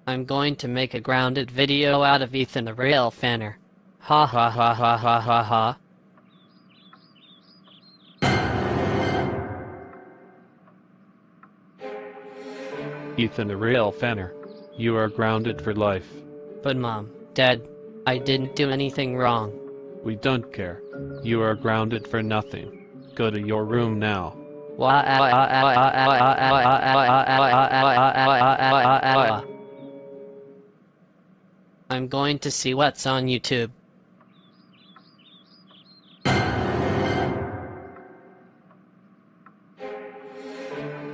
I'm going to make a grounded video out of Ethan the Railfanner. Ha ha ha ha ha ha ha. Ethan the Railfanner, you are grounded for life. But Mom, Dad, I didn't do anything wrong. We don't care. You are grounded for nothing. Go to your room now. I'm going to see what's on YouTube.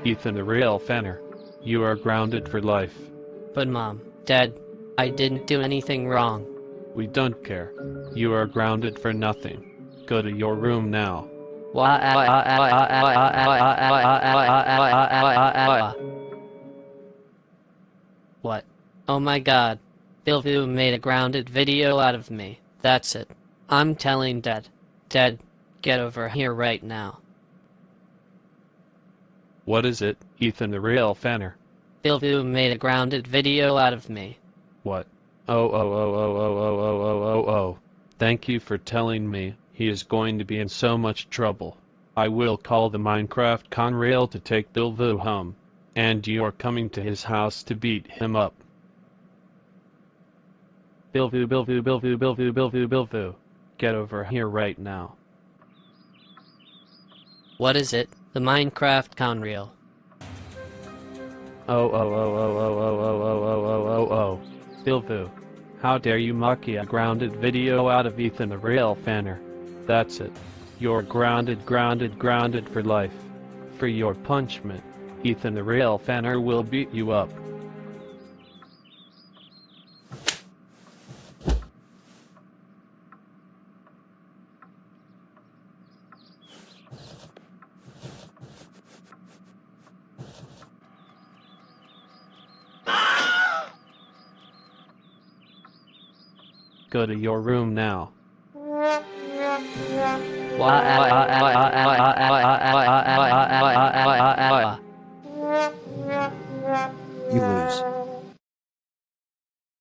Ethan the Railfanner, you are grounded for life. But Mom, Dad, I didn't do anything wrong. We don't care. You are grounded for nothing. Go to your room now. What? Oh my god. Bilvu made a grounded video out of me. That's it. I'm telling Dad. Dad, get over here right now. What is it, Ethan the Railfanner? Bilvu made a grounded video out of me. What? Oh. Thank you for telling me. He is going to be in so much trouble. I will call the Minecraft Conrail to take Bilvu home. And you are coming to his house to beat him up. Bilvu. Get over here right now. What is it? The Minecraft Conrail. Oh. Bilvu, how dare you monkey a grounded video out of Ethan the Railfanner? That's it. You're grounded for life. For your punishment, Ethan the Railfanner will beat you up. Go to your room now.